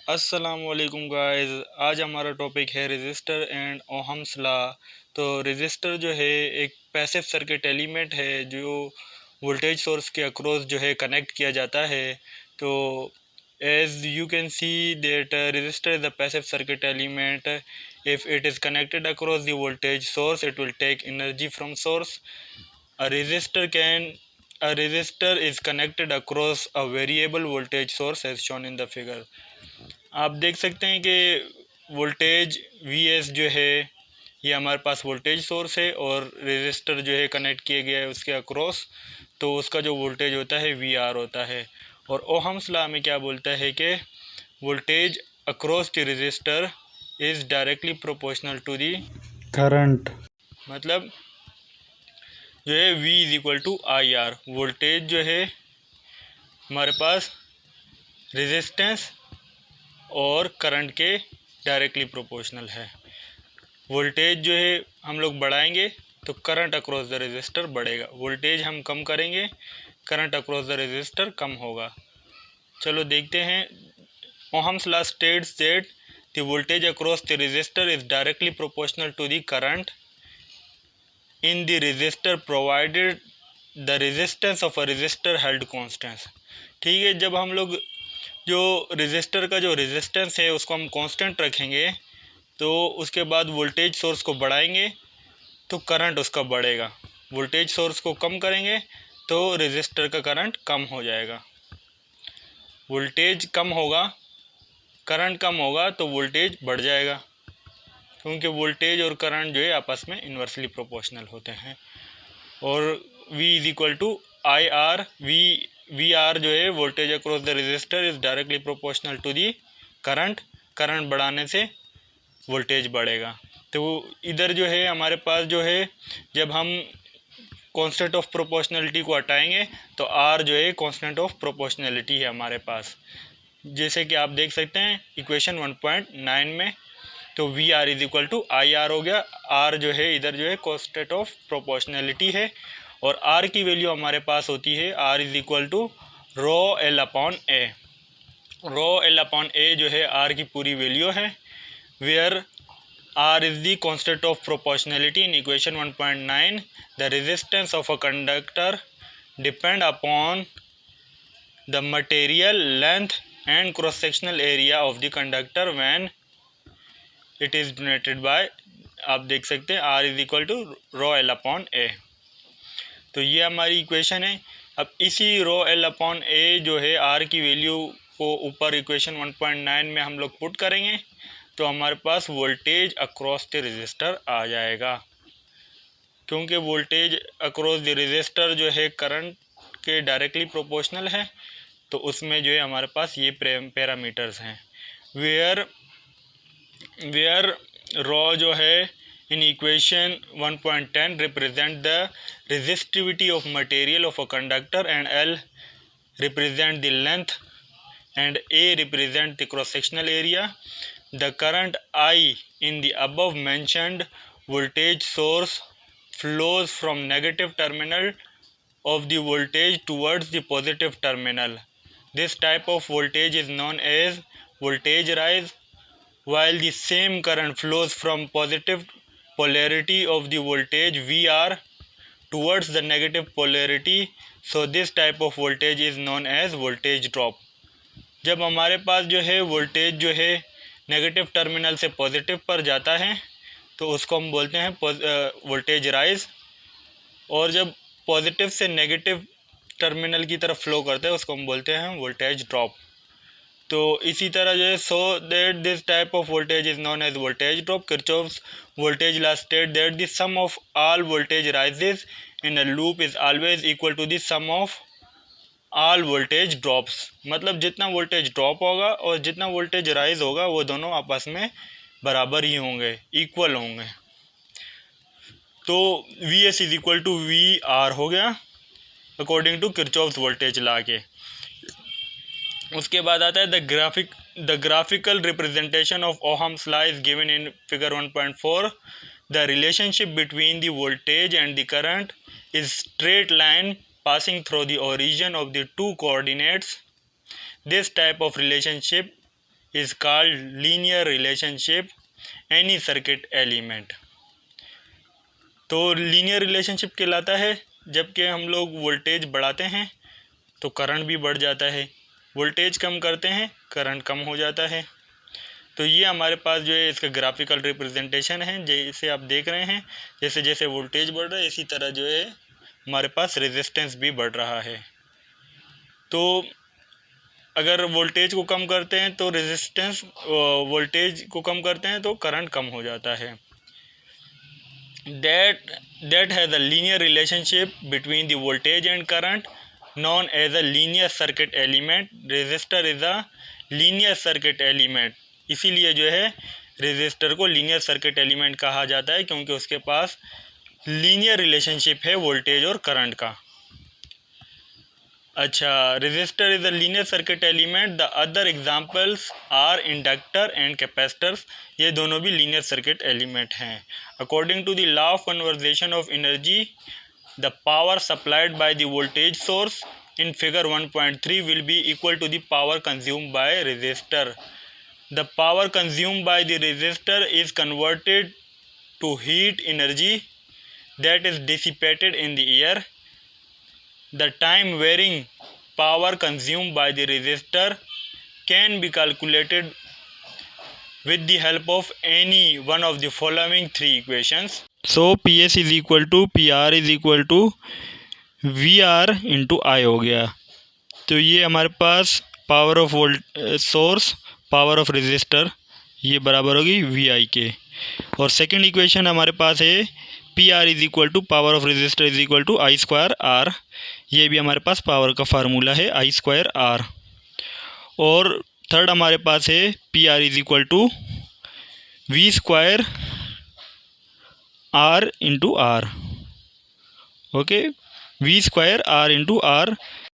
अस्सलामुअलैकुम गाइस। आज हमारा टॉपिक है रजिस्टर एंड ओहम्स लॉ। तो रजिस्टर जो है एक पैसिव सर्किट एलिमेंट है जो वोल्टेज सोर्स के अक्रॉस जो है कनेक्ट किया जाता है। तो as you can see that resistor is the passive circuit element. If it is connected across the voltage source it will take energy from source. A resistor can a resistor is connected across a variable voltage source as shown in the figure। आप देख सकते हैं कि voltage Vs जो है ये हमारे पास voltage source है और रेजिस्टर जो है कनेक्ट किया गया है उसके अक्रॉस, तो उसका जो वोल्टेज होता है Vr होता है। और ओहम्स लॉ में क्या बोलता है कि voltage across the resistor is directly proportional to the current. मतलब जो है V is equal to I R. Voltage जो है हमारे पास रेजिस्टेंस और करंट के डायरेक्टली प्रोपोर्शनल है। वोल्टेज जो है हम लोग बढ़ाएंगे तो करंट अक्रॉस द रेजिस्टर बढ़ेगा, वोल्टेज हम कम करेंगे करंट अक्रॉस द रेजिस्टर कम होगा। चलो देखते हैं। Ohm's law states that the voltage across the resistor is directly proportional to the current in the resistor provided the resistance of a resistor held constant. ठीक है, जब हम लोग जो रेजिस्टर का जो रेजिस्टेंस है उसको हम कांस्टेंट रखेंगे तो उसके बाद वोल्टेज सोर्स को बढ़ाएंगे तो करंट उसका बढ़ेगा, वोल्टेज सोर्स को कम करेंगे तो रेजिस्टर का करंट कम हो जाएगा। वोल्टेज कम होगा करंट कम होगा तो वोल्टेज बढ़ जाएगा, क्योंकि वोल्टेज और करंट जो है आपस में इन्वर्सली प्रोपोर्शनल होते हैं। और V is equal to I R. V R जो है voltage across the resistor is directly proportional to the current. Current बढ़ाने से वोल्टेज बढ़ेगा। तो इधर जो है हमारे पास जो है जब हम कांस्टेंट ऑफ प्रोपोर्शनलिटी को हटाएंगे तो R जो है कांस्टेंट ऑफ प्रोपोर्शनलिटी है हमारे पास, जैसे कि आप देख सकते हैं इक्वेशन 1.9 में। तो V R is equal to I R हो गया। R जो है इधर जो है कांस्टेंट ऑफ प्रोपोर्शनलिटी है और R की वैल्यू हमारे पास होती है R is equal to rho L upon A. Rho L upon A जो है R की पूरी वैल्यू है, where R is the constant of proportionality in equation 1.9. The resistance of a conductor depend upon the material length and cross-sectional area of the conductor when it is donated by, आप देख सकते हैं R is equal to rho L upon A. तो ये हमारी equation है। अब इसी रो एल अपॉन ए जो है R की वैल्यू को ऊपर इक्वेशन 1.9 में हम लोग पुट करेंगे तो हमारे पास वोल्टेज अक्रॉस द रेजिस्टर आ जाएगा, क्योंकि वोल्टेज अक्रॉस द रेजिस्टर जो है करंट के डायरेक्टली प्रोपोर्शनल है। तो उसमें जो है हमारे पास ये पैरामीटर्स हैं। वेयर रो जो है in equation 1.10 represent the resistivity of material of a conductor and L represent the length and A represent the cross-sectional area. The current I in the above mentioned voltage source flows from negative terminal of the voltage towards the positive terminal. This type of voltage is known as voltage rise, while the same current flows from positive polarity of the voltage VR towards the negative polarity. So this type of voltage is known as voltage drop। जब हमारे पास जो है voltage जो है negative terminal से positive पर जाता है तो उसको हम बोलते हैं वोल्टेज राइज, और जब पॉजिटिव से नेगेटिव टर्मिनल की तरफ फ्लो करता है उसको हम बोलते हैं वोल्टेज ड्रॉप। तो इसी तरह जो है so that this type of voltage is known as voltage drop. Kirchhoff's voltage law state that the sum of all voltage rises in a loop is always equal to the sum of all voltage drops. मतलब जितना voltage drop होगा और जितना voltage rise होगा वो दोनों आपस में बराबर ही होंगे, इक्वल होंगे। तो V S is equal to V R हो गया according to Kirchhoff's voltage law के। उसके बाद आता है the graphical representation of Ohm's law is given in figure 1.4। The relationship between the voltage and the current is straight line passing through the origin of the two coordinates. This type of relationship is called linear relationship any circuit element. तो linear relationship कहलाता है जबकि हम लोग voltage बढ़ाते हैं तो current भी बढ़ जाता है, वोल्टेज कम करते हैं करंट कम हो जाता है। तो ये हमारे पास जो है इसका ग्राफिकल रिप्रेजेंटेशन है। जैसे आप देख रहे हैं जैसे जैसे वोल्टेज बढ़ रहा है इसी तरह जो है हमारे पास रेजिस्टेंस भी बढ़ रहा है। तो अगर वोल्टेज को कम करते हैं तो रेजिस्टेंस, वोल्टेज को कम करते हैं तो करंट कम हो जाता है। that has a linear relationship between the voltage and current known as a linear circuit element. Resistor is a linear circuit element. इसीलिए जो है रेजिस्टर को लीनियर सर्किट एलिमेंट कहा जाता है क्योंकि उसके पास लीनियर रिलेशनशिप है वोल्टेज और करंट का। अच्छा, resistor is a linear circuit element. The other examples are inductor and capacitors. ये दोनों भी लीनियर सर्किट एलिमेंट हैं। According to the law of conservation of energy, the power supplied by the voltage source in figure 1.3 will be equal to the power consumed by resistor. The power consumed by the resistor is converted to heat energy that is dissipated in the air. The time varying power consumed by the resistor can be calculated with the help of any one of the following three equations. So PS is equal to PR is equal to VR into I हो गया। तो ये हमारे पास power of source power of resistor ये बराबर होगी we आई के। और सेकंड इक्वेशन हमारे पास है P R is equal to power of resistor is equal to I square R. ये भी हमारे पास पावर का फार्मूला है आई स्क्वायर आर। और थर्ड हमारे पास है P R is equal to V square R into R. Okay, V square R into are